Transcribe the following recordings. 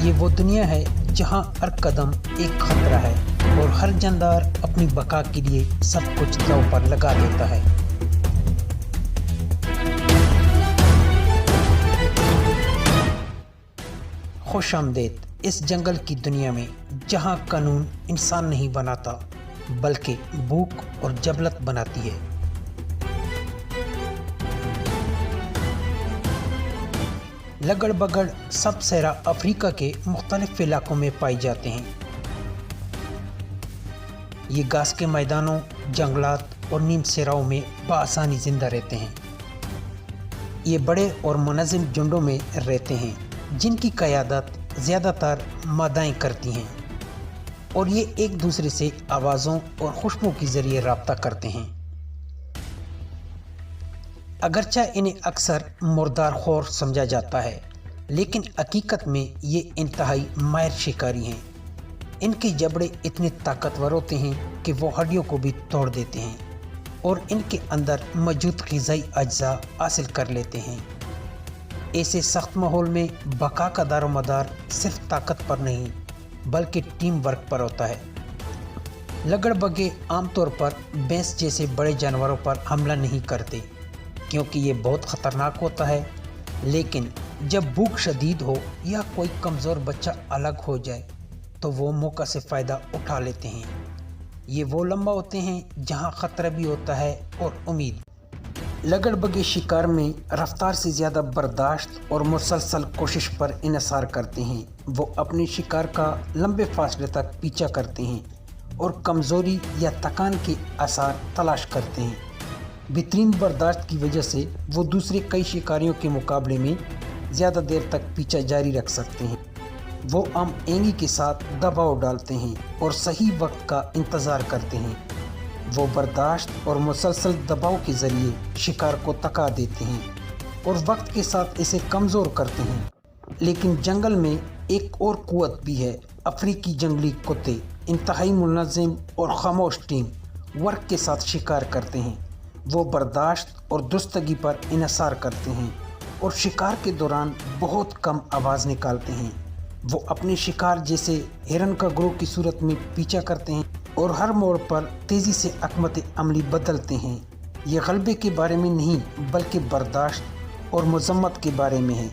یہ وہ دنیا ہے جہاں ہر قدم ایک خطرہ ہے اور ہر جاندار اپنی بقا کے لیے سب کچھ داؤ پر لگا دیتا ہے۔ خوش آمدید اس جنگل کی دنیا میں جہاں قانون انسان نہیں بناتا بلکہ بھوک اور جبلت بناتی ہے۔ لگڑ بگڑ سب سیرا افریقہ کے مختلف علاقوں میں پائی جاتے ہیں۔ یہ گھاس کے میدانوں، جنگلات اور نیم صحراؤں میں بآسانی زندہ رہتے ہیں۔ یہ بڑے اور منظم جھنڈوں میں رہتے ہیں جن کی قیادت زیادہ تر مادائیں کرتی ہیں اور یہ ایک دوسرے سے آوازوں اور خوشبو کے ذریعے رابطہ کرتے ہیں۔ اگرچہ انہیں اکثر مردار خور سمجھا جاتا ہے لیکن حقیقت میں یہ انتہائی ماہر شکاری ہیں۔ ان کے جبڑے اتنے طاقتور ہوتے ہیں کہ وہ ہڈیوں کو بھی توڑ دیتے ہیں اور ان کے اندر موجود غذائی اجزاء حاصل کر لیتے ہیں۔ ایسے سخت ماحول میں بقا کا دار و مدار صرف طاقت پر نہیں بلکہ ٹیم ورک پر ہوتا ہے۔ لگڑ بگے عام طور پر بھینس جیسے بڑے جانوروں پر حملہ نہیں کرتے کیونکہ یہ بہت خطرناک ہوتا ہے، لیکن جب بھوک شدید ہو یا کوئی کمزور بچہ الگ ہو جائے تو وہ موقع سے فائدہ اٹھا لیتے ہیں۔ یہ وہ لمحہ ہوتے ہیں جہاں خطرہ بھی ہوتا ہے اور امید۔ لگڑ بگے شکار میں رفتار سے زیادہ برداشت اور مسلسل کوشش پر انحصار کرتے ہیں۔ وہ اپنے شکار کا لمبے فاصلے تک پیچھا کرتے ہیں اور کمزوری یا تکان کے آثار تلاش کرتے ہیں۔ بہترین برداشت کی وجہ سے وہ دوسرے کئی شکاریوں کے مقابلے میں زیادہ دیر تک پیچھا جاری رکھ سکتے ہیں۔ وہ عام اینگی کے ساتھ دباؤ ڈالتے ہیں اور صحیح وقت کا انتظار کرتے ہیں۔ وہ برداشت اور مسلسل دباؤ کے ذریعے شکار کو تکا دیتے ہیں اور وقت کے ساتھ اسے کمزور کرتے ہیں۔ لیکن جنگل میں ایک اور قوت بھی ہے۔ افریقی جنگلی کتے انتہائی منظم اور خاموش ٹیم ورک کے ساتھ شکار کرتے ہیں۔ وہ برداشت اور درستگی پر انحصار کرتے ہیں اور شکار کے دوران بہت کم آواز نکالتے ہیں۔ وہ اپنے شکار جیسے ہرن کا گروہ کی صورت میں پیچھا کرتے ہیں اور ہر موڑ پر تیزی سے حکمت عملی بدلتے ہیں۔ یہ غلبے کے بارے میں نہیں بلکہ برداشت اور مذمت کے بارے میں ہے۔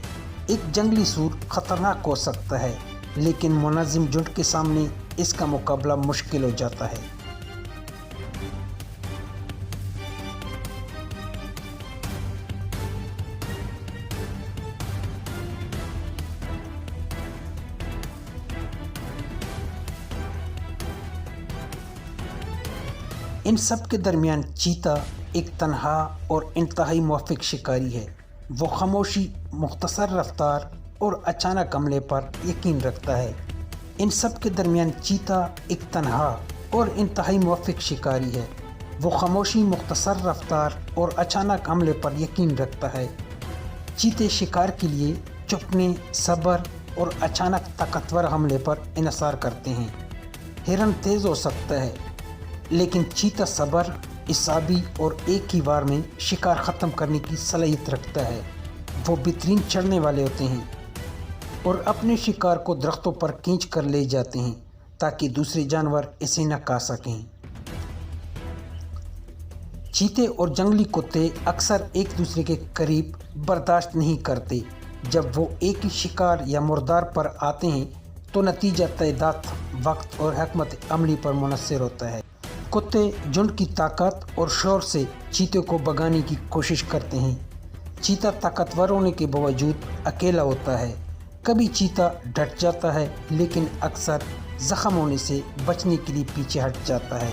ایک جنگلی سور خطرناک ہو سکتا ہے لیکن منظم جھنڈ کے سامنے اس کا مقابلہ مشکل ہو جاتا ہے۔ ان سب کے درمیان چیتا ایک تنہا اور انتہائی موافق شکاری ہے۔ وہ خاموشی، مختصر رفتار اور اچانک حملے پر یقین رکھتا ہے۔ ان سب کے درمیان چیتا ایک تنہا اور انتہائی موافق شکاری ہے۔ وہ خاموشی، مختصر رفتار اور اچانک حملے پر یقین رکھتا ہے۔ چیتے شکار کے لیے چپنے، صبر اور اچانک طاقتور حملے پر انحصار کرتے ہیں۔ ہرن تیز ہو سکتا ہے لیکن چیتا صبر، اعصابی اور ایک ہی بار میں شکار ختم کرنے کی صلاحیت رکھتا ہے۔ وہ بہترین چڑھنے والے ہوتے ہیں اور اپنے شکار کو درختوں پر کھینچ کر لے جاتے ہیں تاکہ دوسرے جانور اسے نہ کھا سکیں۔ چیتے اور جنگلی کتے اکثر ایک دوسرے کے قریب برداشت نہیں کرتے۔ جب وہ ایک ہی شکار یا مردار پر آتے ہیں تو نتیجہ تعداد، وقت اور حکمت عملی پر منحصر ہوتا ہے۔ کتے جھنڈ کی طاقت اور شور سے چیتے کو بھگانے کی کوشش کرتے ہیں۔ چیتا طاقتور ہونے کے باوجود اکیلا ہوتا ہے۔ کبھی چیتا ڈٹ جاتا ہے لیکن اکثر زخم ہونے سے بچنے کے لیے پیچھے ہٹ جاتا ہے۔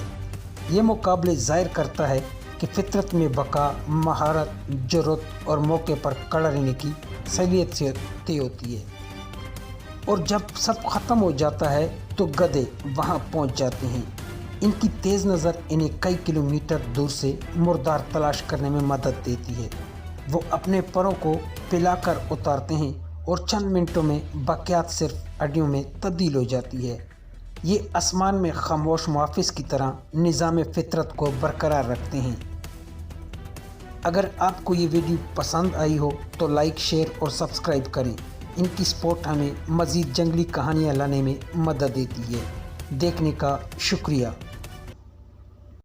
یہ مقابلے ظاہر کرتا ہے کہ فطرت میں بقا، مہارت، جرأت اور موقع پر کھڑا رہنے کی صلاحیت سے طے ہوتی ہے۔ اور جب سب ختم ہو جاتا ہے تو گدھے وہاں پہنچ جاتے ہیں۔ ان کی تیز نظر انہیں کئی کلومیٹر دور سے مردار تلاش کرنے میں مدد دیتی ہے۔ وہ اپنے پروں کو پلا کر اتارتے ہیں اور چند منٹوں میں باقیات صرف ہڈیوں میں تبدیل ہو جاتی ہے۔ یہ آسمان میں خاموش محافظ کی طرح نظام فطرت کو برقرار رکھتے ہیں۔ اگر آپ کو یہ ویڈیو پسند آئی ہو تو لائک، شیئر اور سبسکرائب کریں۔ ان کی سپورٹ ہمیں مزید جنگلی کہانیاں لانے میں مدد دیتی ہے۔ دیکھنے کا شکریہ۔